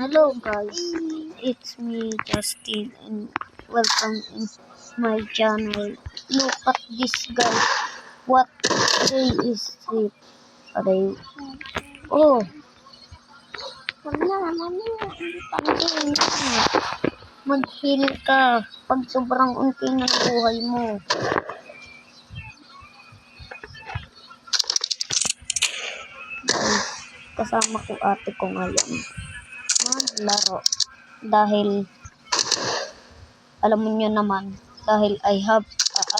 Hello guys, it's me Justin and welcome in my channel. Look at this guys, what day is it? Today. Oh, mag-heal ka pag sobrang unti ng buhay mo. Guys, kasama ko ate ko ngayon maglaro dahil alam mo nyo naman, dahil I have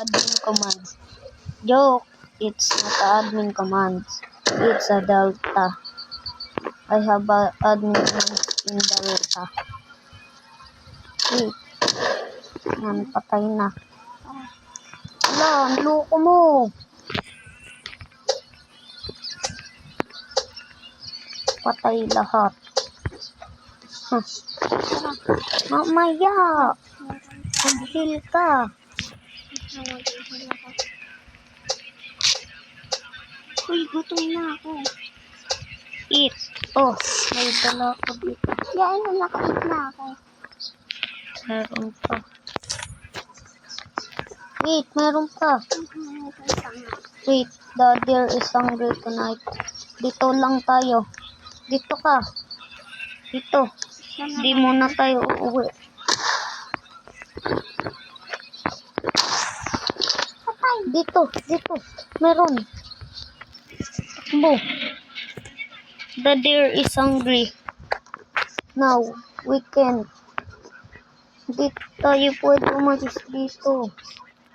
admin commands. Joke, it's not admin commands, it's a delta. I have admin commands in delta. Wait, yan, patay na. Wala, ang loko mo. Patay lahat. Huh. Mamaya, mag-heal ka. Uy, gutom na ako. Eat. Oh, may dala ko dito. Yain na, naka-eat na ako. Meron pa. Wait, meron pa. Wait, the deer is hungry tonight. Dito lang tayo. Dito ka. Dito. Di muna tayo uuwi. Dito, dito. Meron. Takbo. The deer is hungry. Now, we can. Di tayo pwede umalis dito.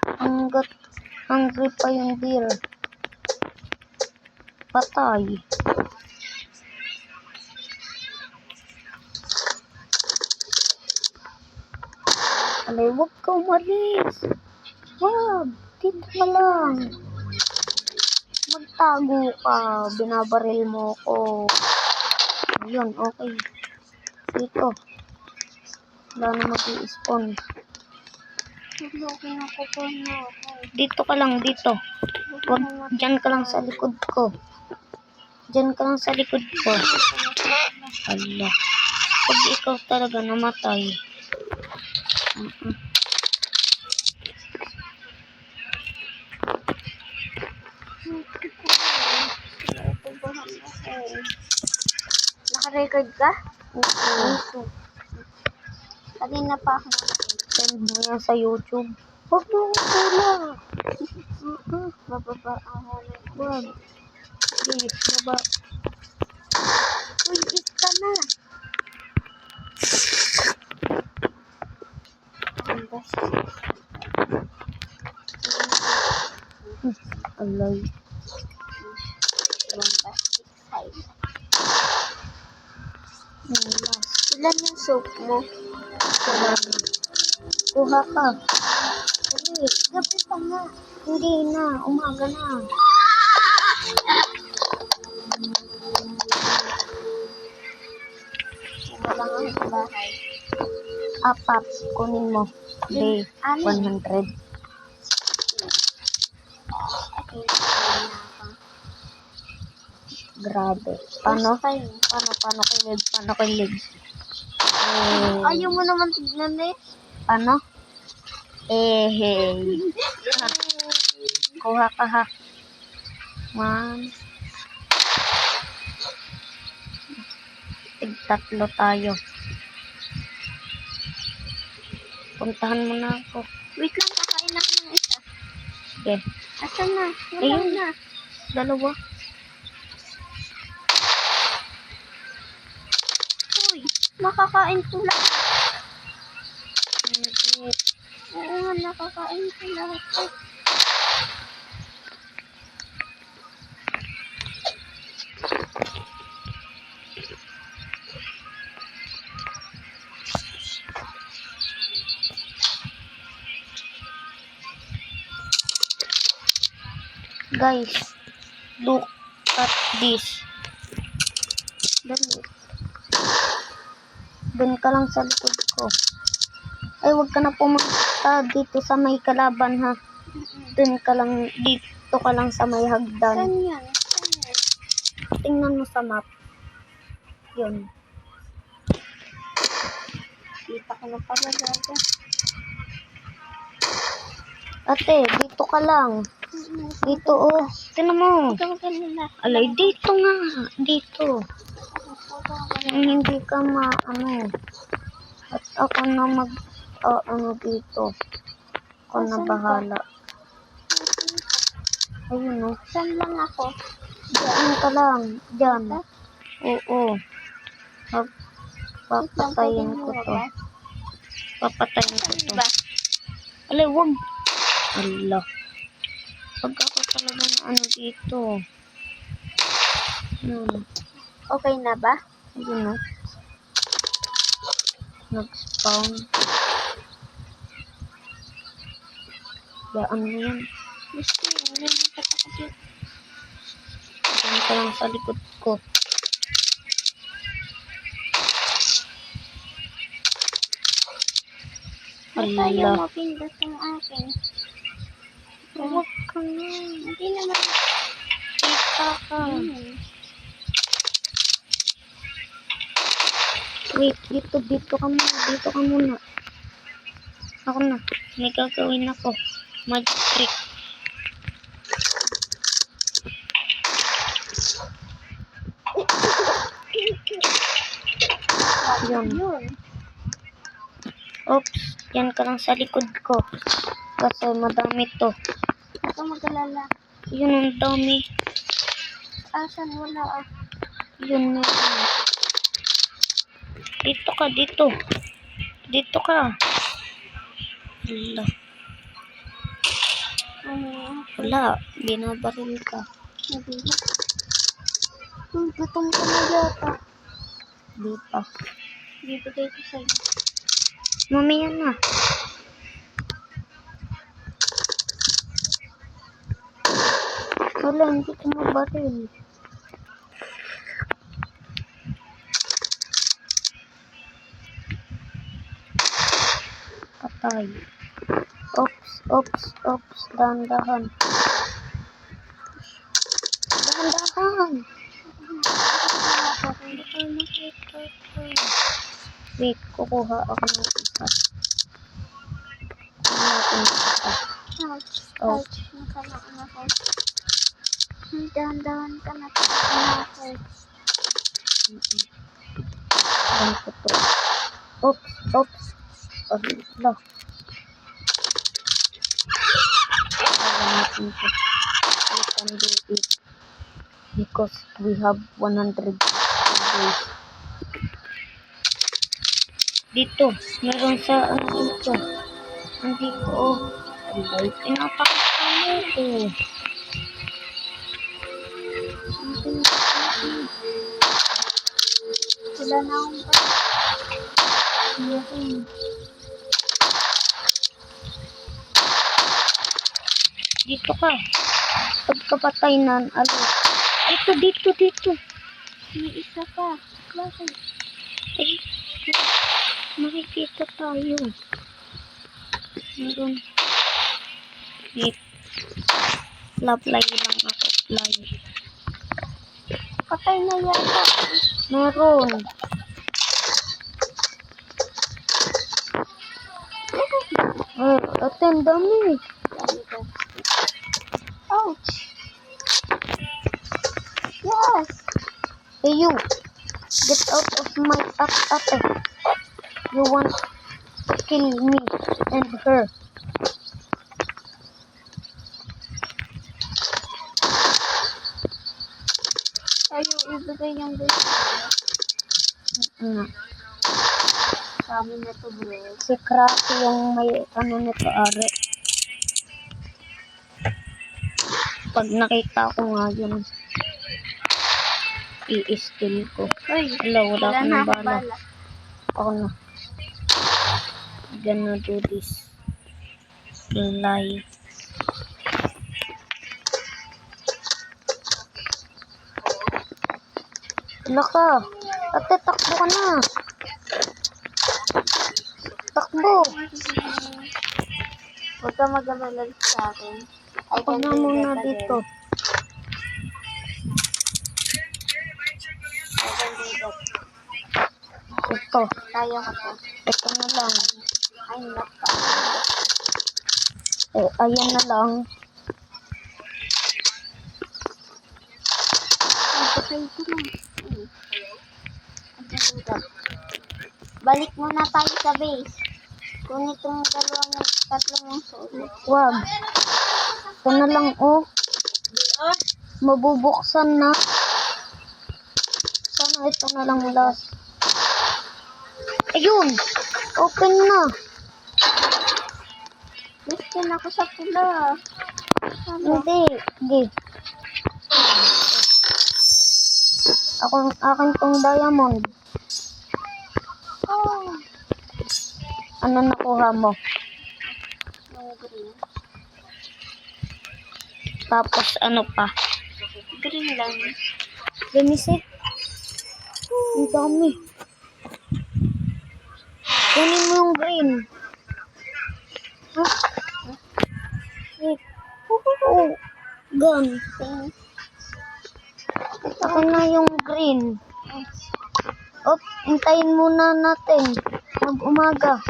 Hanggat hungry pa yung deer. Patay. Alay, huwag ka umalis. Wag, dito ka lang. Magtago ka. Binabaril mo ko. Ayun, okay. Dito. Wala na mag-i-spawn. Dito ka lang, dito. Wag, dyan ka lang sa likod ko. Dyan ka lang sa likod ko. Allah. Pag ikaw talaga namatay. Naka-record ka? Okay. Kanina pa ako Send mo yan sa YouTube. Huwag mo pula. bababa ako. Wag. Please, baba. Uy, eat ka na. Alay. Bombastic side. Last. Ilan yung soap mo? Kuha ka. Hindi, gabi pa nga. Hindi na. Umaga na. Wala nga ako sa bahay. Apat. Kunin mo. Day. 100. Okay, na ako. Grabe. Paano? First time. Paano kay leg? Ayaw mo naman tignan eh. Paano? Hey. Kuha ka ha. One. Tatlo tayo. Puntahan mo na ako. Wait lang, kakain ako ng isa. Sige. Asan na? Wala Ayun. na. Dalawa. Uy, makakain ko lang. Hindi. Oo nga, nakakain ko lahat. Guys, look at this. Dali. Doon ka lang sa likod ko. Ay, wag ka na pumunta dito sa may kalaban ha. Doon ka lang, dito ka lang sa may hagdan. Saan yan? Saan yan? Tingnan mo sa map. Yun. Ano pa ba gaga? Ate, dito ka lang. Dito, oh. Tignan mo. Huwag ka mag-alala. Alay, dito nga. Dito. Huwag ka mag-alala. Hindi ka At ako na dito. Ako na Asan bahala. Ayun, oh. Saan lang ako? Diyan ka lang. Diyan. Ito? Oo. Papatayin ko to. Papatayin ko to. Ba? Alay, wag. Allah. Pag ako talaga na dito. Okay na ba? Ayun, oh. Nag-spawn. Daan mo yan. Gusto mo, wala nang katakot. Diyan ka lang sa likod ko. Ba't tayo Allah. mapindot ng akin? Huwag ka nga. Hindi naman. Kita ka. Hmm. Wait, dito ka muna. Dito ka muna. Ako na. May gagawin ako. Magic trick. Yun. Yun. Oops. Yan ka lang sa likod ko. Kasi madami to. Huwag ka mag-alala. Yun ang dami. Asan wala ah. Yun na yun. Dito ka, dito. Dito ka. Wala. Wala. Binabaril ka. Hindi. Gutom ka na yata. Di pa. Bibigay ko sa'yo. Mamaya na. Wala, hindi ko mabaril. Patay. Oops. Dahan-dahan. Dahan-dahan. Baka makita ka. Wait, kukuha ako ng isa. Natin isa. Ouch. Oh. Ouch. Nakalaan ako. Dahan-dahan ka na. Nakalaan ako. Alam ko to. Oops. Ala. Alam natin to. We can do it. Because we have 100 days. Dito. Meron sa dito. Nandito, oh. Alay, pinapakita mo ko. Sila na akong Dito ka. Pagkapatay nan, Dito. may isa pa. Bakit? Ay, makikita tayo. Meron. Wait. Fly lang ako. Fly. Patay na yata. Meron. Ate, ang dami. Ouch. Yes. Hey, you. Get out of my ate. You want to kill me and her. Ayaw ibigay yung gusto mo. Sa amin na to, bro. Si Cracky yung may nito, are. Pag nakita ko nga yun, i-steal ko. Uy, Wala wala ko na ng akong bala. bala. Ako na. Gonna do this. Fly. Wala ka. Ate, takbo ka na. Takbo. Huwag ka mag-alala sa akin. I Ako can na do muna that dito. again. I can do that. to. Kaya ko to. Ito na lang. Ay, napa. Ayan na lang. Ay, patay ko na. Balik muna tayo sa base. Kung itong tatlong yung solo. Wag. Ito na lang, oh. Mabubuksan na. Sana ito na lang last. Ayun! Open na. Gusto na ako sa pula. Hindi. Hindi. Akin tong diamond. Oh, Ano nakuha mo? no green. Tapos ano pa? Green lang. Lemise. Ang dami. Kunin mo yung green. Huh? Wait. Oh, gun. Thanks. Akin na yung green. Oh, hintayin muna natin. Mag-umaga.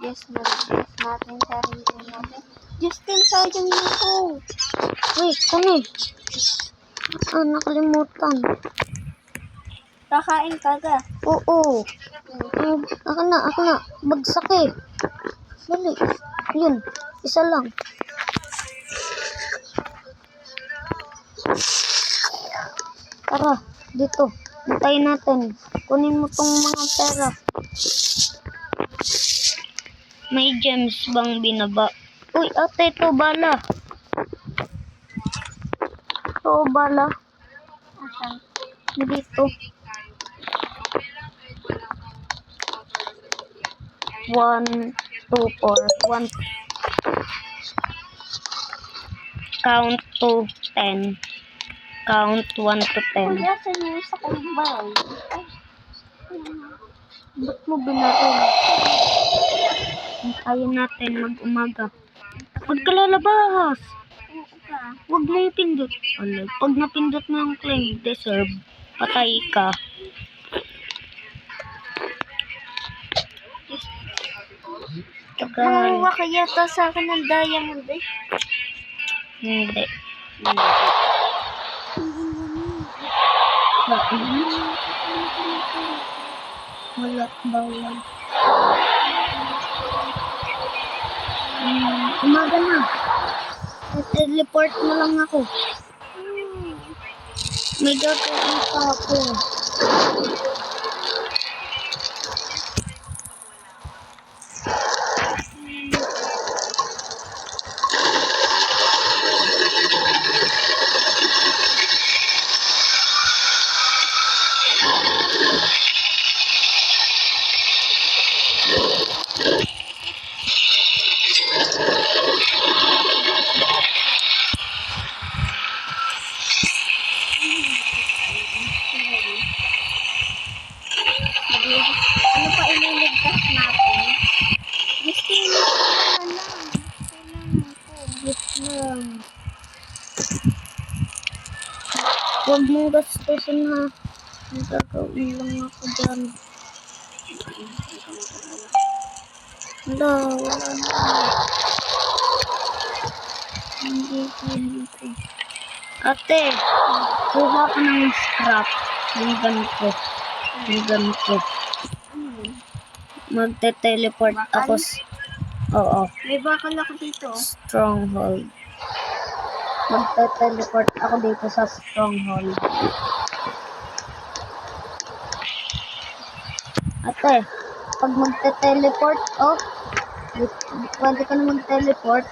Yes, mag-yes natin sarili natin. Justin, sayang nito. Wait, kani. Nakalimutan. Kakain ka ga. Oo. Ako na. Bagsak eh. Dali. Yun. Isa lang. Tara, dito. Hintayin natin. Kunin mo tong mga pera. May gems bang binaba? Uy, ate, ito bala. Ito bala. Asan? Dito. 1, 2, 4. 1. Count to 10. Count 1 to 10. Kuya, saan yung isa kong bag? Ba't mo binaril? Hintayin natin mag-umaga. Huwag ka lalabas. Oo ka. Huwag mo ipindot. Alay, pag napindot mo yung claim deserve, patay ka. Nanguha ka yata sa akin ng diamond eh. Hindi. Wala bawal. Umaga na. Teleport na lang ako. May gagawin pa ako. Ano pa ililigtas natin? Gusto nyo lang. Wait lang. Huwag mong gastusin ha. May gagawin lang ako dyan. Wala na. Hindi ko. Ate, kuha ka ng scrap. Yung ganito. Magte-teleport ako. Oo. May bakal ako dito. Stronghold. Magte-teleport ako dito sa stronghold. Ate, pag magte-teleport, pwede ka na mag-teleport.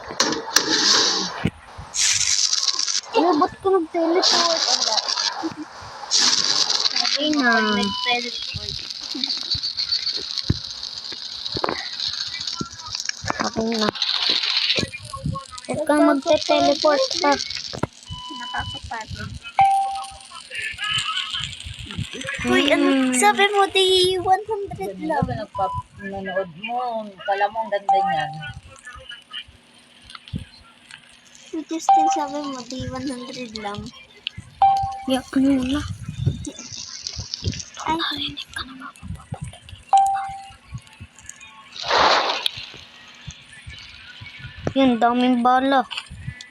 Ba't ka nag-teleport? Okay na. Nag-teleport. Okay na. Huwag kang magte-teleport pa. Nakakapagod. Uy, ano sabi mo, di 100 lang. Nanood mo, kala mo ang ganda niyan. Justin, sabi mo, di 100 lang. Yak mo na. Ay, Yun, daming bala.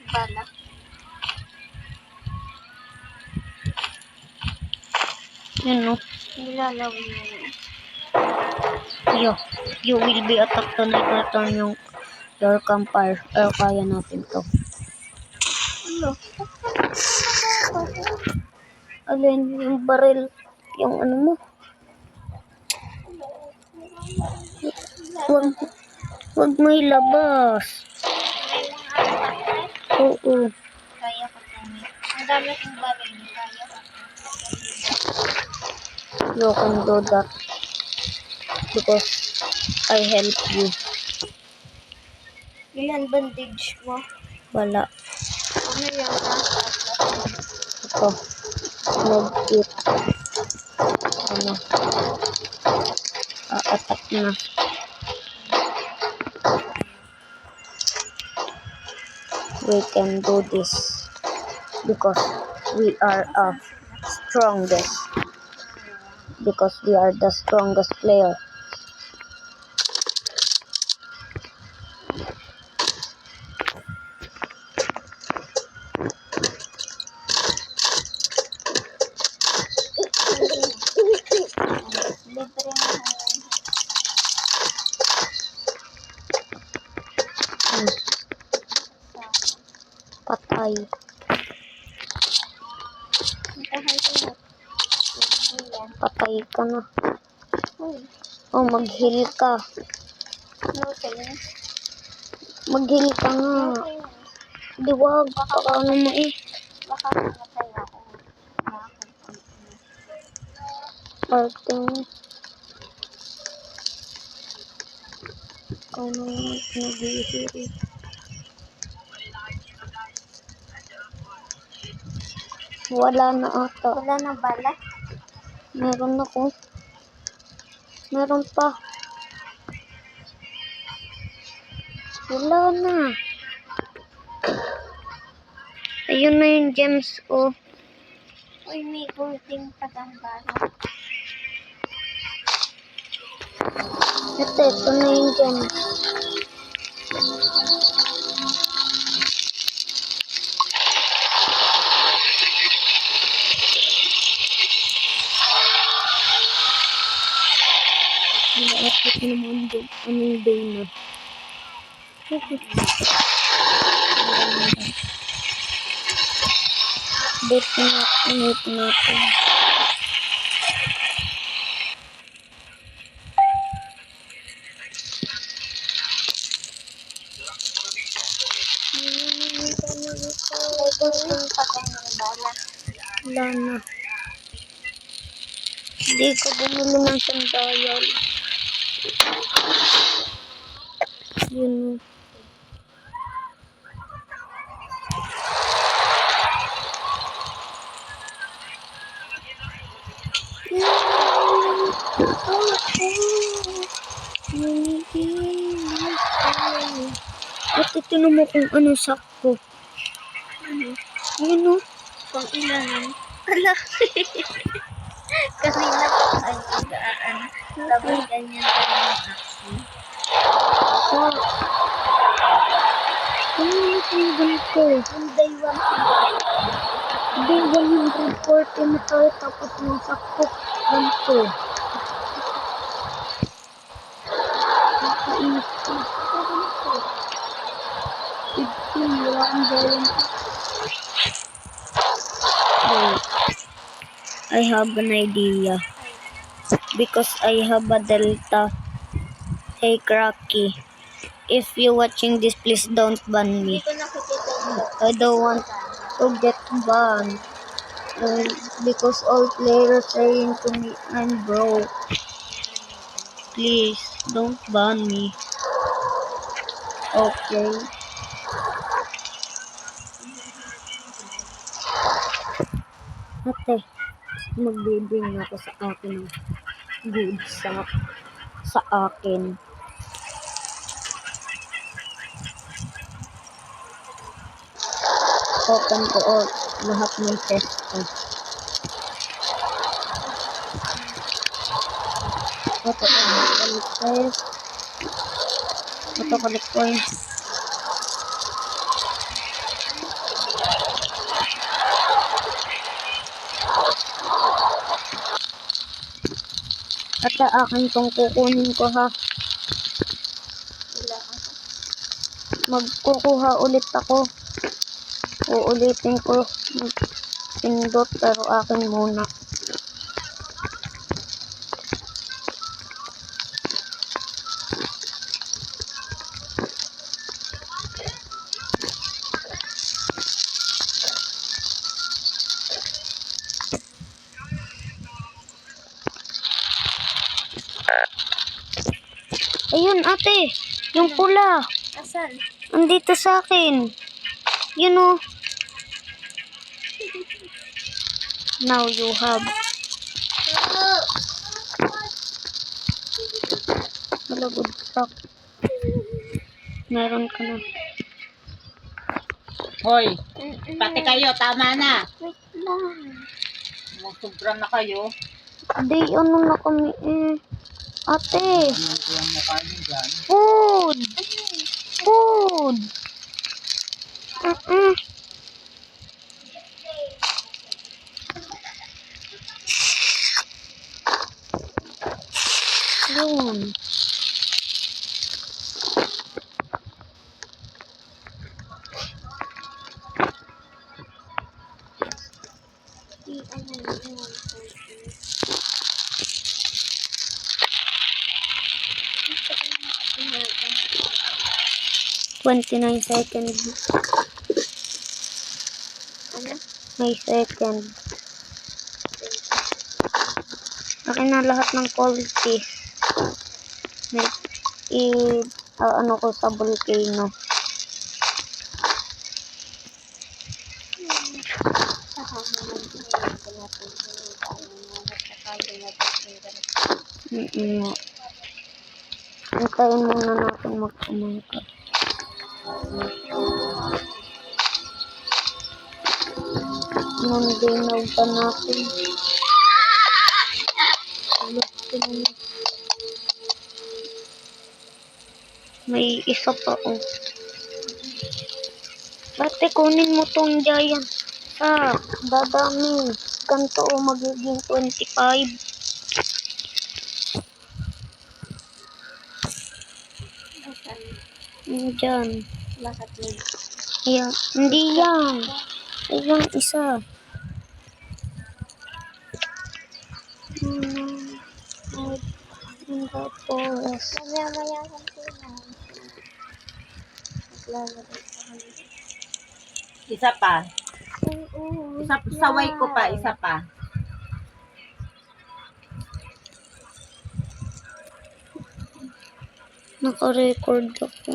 bala. Yun, no? Nilalawin mo yun. You will be attacked tonight. Return your campfire. Kaya natin to. Ano? Alin, yung baril. Yung ano mo. Wag mo ilabas. Oo. Kaya ko tumit. Ang dami kong baril. Kaya ko. You can do that. Because I help you. Ilan bandage mo? Wala. Ano yan ha? Ito. Medkit. Ano. Attack na. We can do this. Because we are strongest. Because we are the strongest player. Libre na Patay. Patay ka na. Oh, mag-heal ka. no thanks. Mag-heal ka nga. Di wag. Baka ano mo eh. Baka mamatay ako. Parting. Ikaw na nag-heal. Wala na ata. Wala na bala. Meron ako. Meron pa. Wala na. Ayun na yung gems, oh. Uy, may golden patambara. Ito na yung gems. Nakakit naman doon. Anong day na? Buti na init natin. May golden patambara. Wala na. Hindi ko bumili ng sandayal. Yun. At ito mo kung anong sakto. Yun o. Kung ilan. Ala. Kanina pa tayo nag-aan. Tapos ganyan tayo action. Wow. Ano yung ganito? Yung day 1 Hindi, 140 na tayo tapos yung sakto. Ganito. Nakainis ko. 15, wala akong gawin. Wait. I have an idea. Because I have a Delta. Hey, Cracky. If you watching this, please don't ban me. Hindi ko nakikita yung I don't want to get banned. Because all players saying to me, I'm broke. Please, don't ban me. Okay. Ate, magbibring ako sa akin ng goods sa akin. Open ko all lahat ng chest ko. Autoconnect guys. Autoconnect points. At akin tong kukunin ko ha. Magkukuha ulit ako. Uulitin ko pindot pero akin muna. Ayun ate, yung pula. Asan? Andito sa akin. Yun o. Now you have. Wala, good luck. Meron ka na. Hoy, pati kayo, tama na. Wait lang. Sobra na kayo. Di, ano na kami eh. Ate, Yung mukha niyo dyan. food! Food! Uh-uh. Yun. Ano yun? 29 seconds. Ano? May second. Akin na lahat ng qualities. May ano ko sa volcano. Saka naman ito natin yung paano mo nagkakali na Mm-mm. Hintayin muna natin mag-umangka. Nandinaw pa natin. May isa pa oh. Ate, kunin mo tong giant. Dadami. Ganito o magiging 25. Diyan. Bakit may Ayan. Hindi yan. Ayan isa. Tapos. mamaya kang tunan. Naglalagay pa kami. Isa pa. Oo. Saway ko pa, isa pa. Naka-record ako.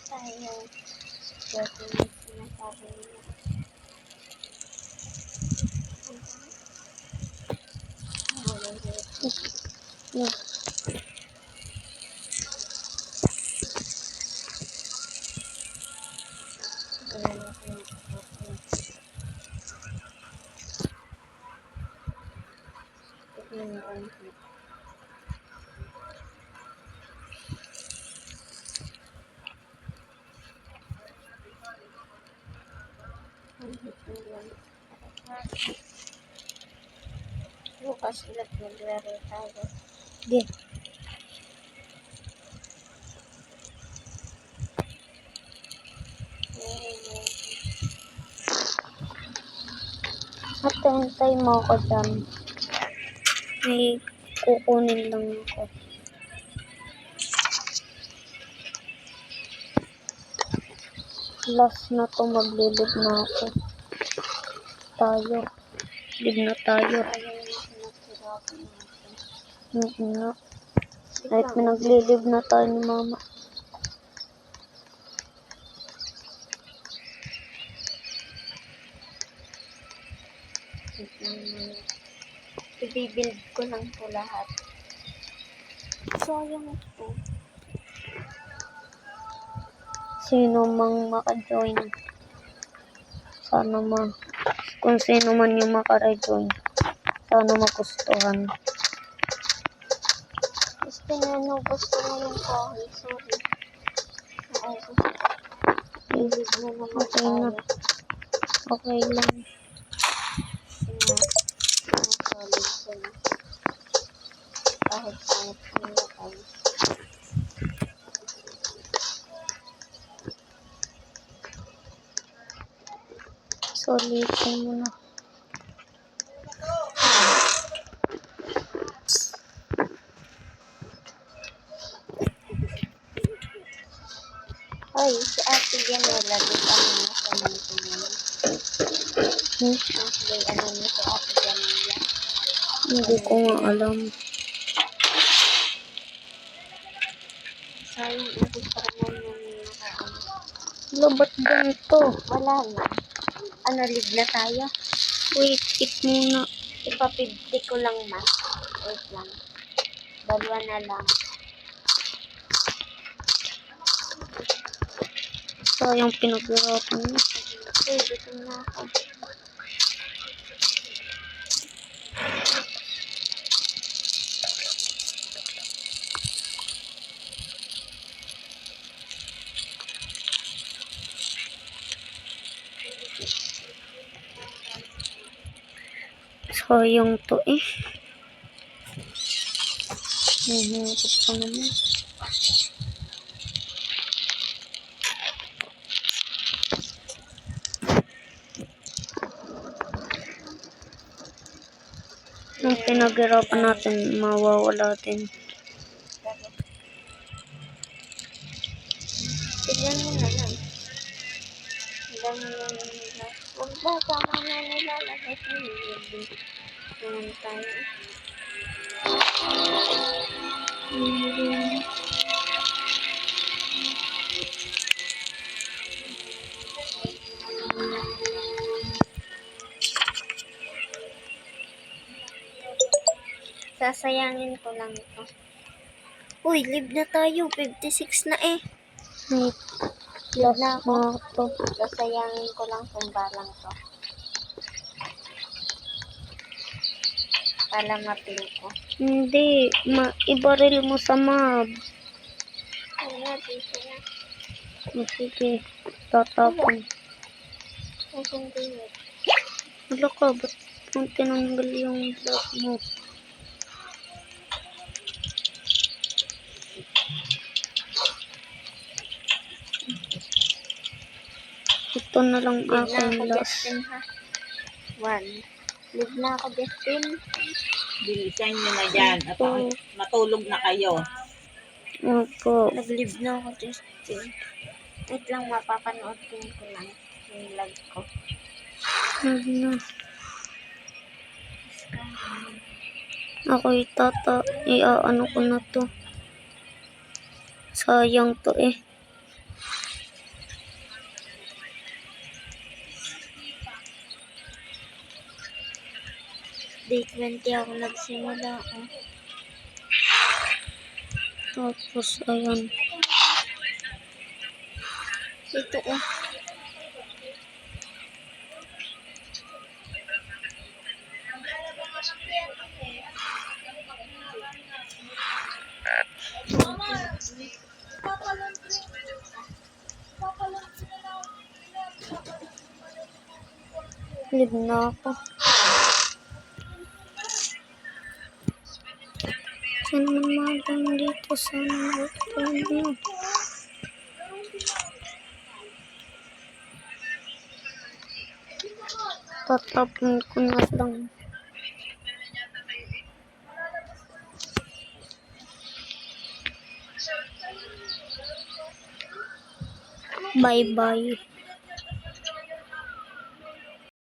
Tayo. Dito yung sinasabi niya. Yeah. Bukas ulit maglaro tayo. Sige. At hintay mo ako dyan. May kukunin lang ako. Last na to, maglilib na ako. Tayo. Lib na tayo. Nga. Kahit pinaglilib na tayo ni mama. I-build ko lang po lahat. Sayang ito. Sino mang maka-join. Sana kung sino man yung makarejoin, sana magustuhan. Tapos pinanubos ko na yung kahoy. Sorry. Naubos. Ilig na naman Okay na. tayo. Okay lang. Solid sila. Kahit pangit ang lakay. Solitin mo na. Hoy, si Ate Janela, di ano na sa mga Di ano na si Ate Janela. Hindi ko nga alam. Sayang ubos pa naman yung nakaano. Labat ganito. Wala na. Ano, leave na tayo? Wait, it muna. Ipa-50 ko lang mas. Wait lang. Dalawa na lang. Sayang pinaghirapan mo. Okay, dito na ako. Sayang to eh. Nahihirap pa naman. Yung pinaghirapan natin, mawawala din. Tignan mo na lang. Ang dami na nila. Huwag ba, tama na nilalagay sa nilibig. Naman tayo. Sasayangin ko lang ito. Uy, live na tayo. 56 na eh. Wait, Live na ako. mga to. Sasayangin ko lang kung balang to. Para mapil ko. Hindi, ibaril mo sa mob. Ano na, dito na. Sige, tatapon. I can do it. Wala ka, ba't kung tinanggal yung block mo? Ito na lang Live na aking ako, last. Justin, ha? 1. Live na ako, Justin. Bilisan nyo na yan. At matulog na kayo. Opo. Nag-live na ako, Justin. Wait lang, mapapanood ko lang yung live ko. Huwag na. Ako iaano ko na to. Sayang to eh. Day 20 ako nagsimula. Oh. Tapos, ayan. Ito, oh. Live na ako. Saan man madang dito sa ano? Tatapon ko na lang. Bye-bye.